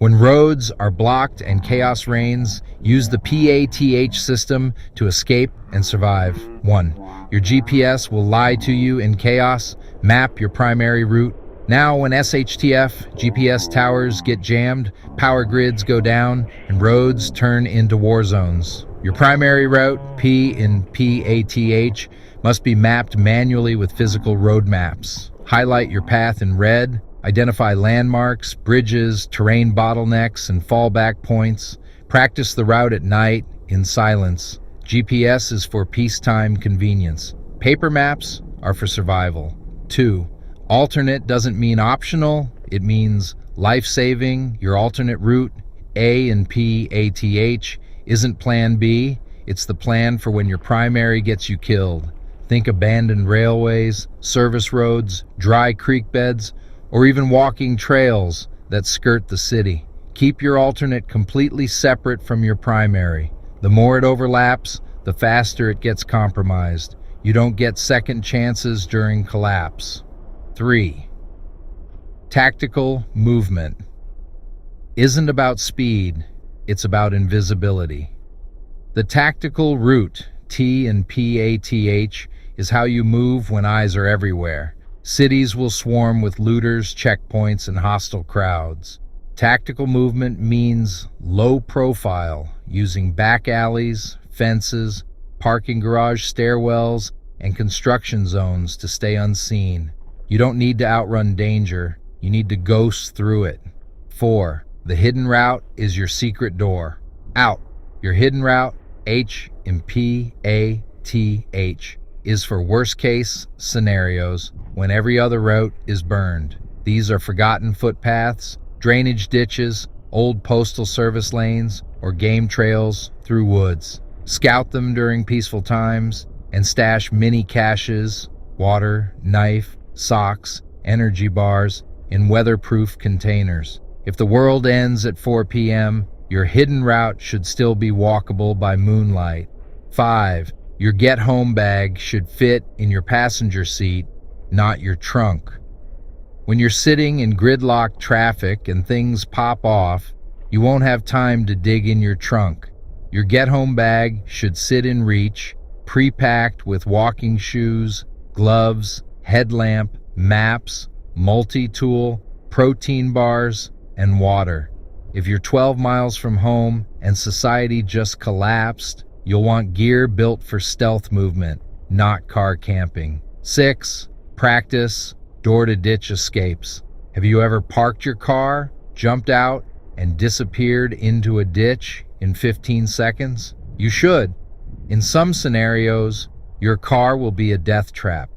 When roads are blocked and chaos reigns, use the P.A.T.H system to escape and survive. 1. Your GPS will lie to you in chaos. Map your primary route. Now, when SHTF GPS towers get jammed, power grids go down, and roads turn into war zones. Your primary route, P in P.A.T.H, must be mapped manually with physical road maps. Highlight your path in red. Identify landmarks, bridges, terrain bottlenecks, and fallback points. Practice the route at night, in silence. GPS is for peacetime convenience. Paper maps are for survival. 2. Alternate doesn't mean optional, it means life-saving. Your alternate route, A in P.A.T.H, isn't plan B, it's the plan for when your primary gets you killed. Think abandoned railways, service roads, dry creek beds, or even walking trails that skirt the city. Keep your alternate completely separate from your primary. The more it overlaps, the faster it gets compromised. You don't get second chances during collapse. 3. Tactical movement isn't about speed, it's about invisibility. The tactical route, T in P.A.T.H, is how you move when eyes are everywhere. Cities will swarm with looters, checkpoints, and hostile crowds. Tactical movement means low profile, using back alleys, fences, parking garage stairwells, and construction zones to stay unseen. You don't need to outrun danger, you need to ghost through it. 4. The hidden route is your secret door. Out. Your hidden route, H in P.A.T.H, is for worst-case scenarios when every other route is burned. These are forgotten footpaths, drainage ditches, old postal service lanes, or game trails through woods. Scout them during peaceful times and stash mini caches, water, knife, socks, energy bars, in weatherproof containers. If the world ends at 4 p.m., your hidden route should still be walkable by moonlight. 5. Your get-home bag should fit in your passenger seat, not your trunk. When you're sitting in gridlocked traffic and things pop off, you won't have time to dig in your trunk. Your get-home bag should sit in reach, pre-packed with walking shoes, gloves, headlamp, maps, multi-tool, protein bars, and water. If you're 12 miles from home and society just collapsed, you'll want gear built for stealth movement, not car camping. 6. Practice door-to-ditch escapes. Have you ever parked your car, jumped out, and disappeared into a ditch in 15 seconds? You should. In some scenarios, your car will be a death trap.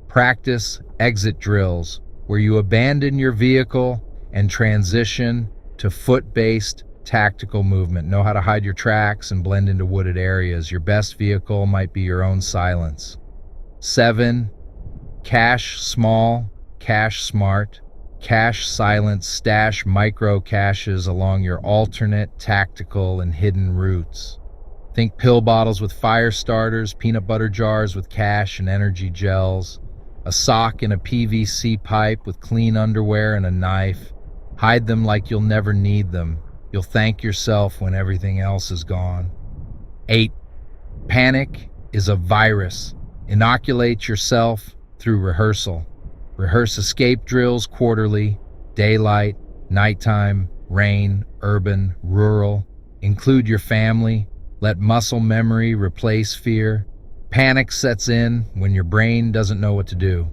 Practice exit drills, where you abandon your vehicle and transition to foot-based tactical movement. Know how to hide your tracks and blend into wooded areas. Your best vehicle might be your own silence. 7. Cache small, cache smart, cache silent, stash micro caches along your alternate, tactical, and hidden routes. Think pill bottles with fire starters, peanut butter jars with cash and energy gels, a sock in a PVC pipe with clean underwear and a knife. Hide them like you'll never need them. You'll thank yourself when everything else is gone. 8. Panic is a virus. Inoculate yourself through rehearsal. Rehearse escape drills quarterly, daylight, nighttime, rain, urban, rural. Include your family. Let muscle memory replace fear. Panic sets in when your brain doesn't know what to do.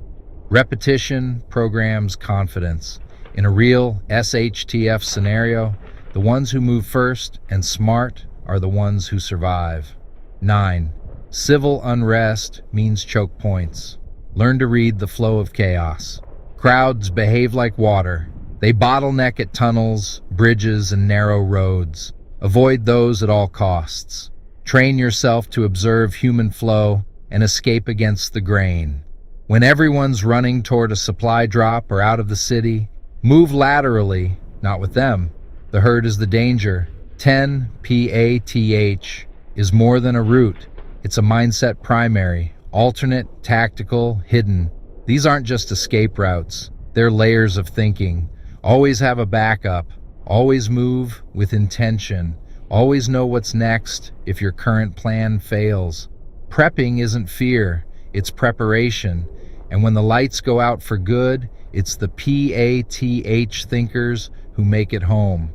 Repetition programs confidence. In a real SHTF scenario, the ones who move first and smart are the ones who survive. 9. Civil unrest means choke points. Learn to read the flow of chaos. Crowds behave like water. They bottleneck at tunnels, bridges, and narrow roads. Avoid those at all costs. Train yourself to observe human flow and escape against the grain. When everyone's running toward a supply drop or out of the city, move laterally, not with them. The herd is the danger. 10. P.A.T.H is more than a route. It's a mindset primary, alternate, tactical, hidden. These aren't just escape routes. They're layers of thinking. Always have a backup. Always move with intention. Always know what's next if your current plan fails. Prepping isn't fear, it's preparation. And when the lights go out for good, it's the P.A.T.H thinkers who make it home.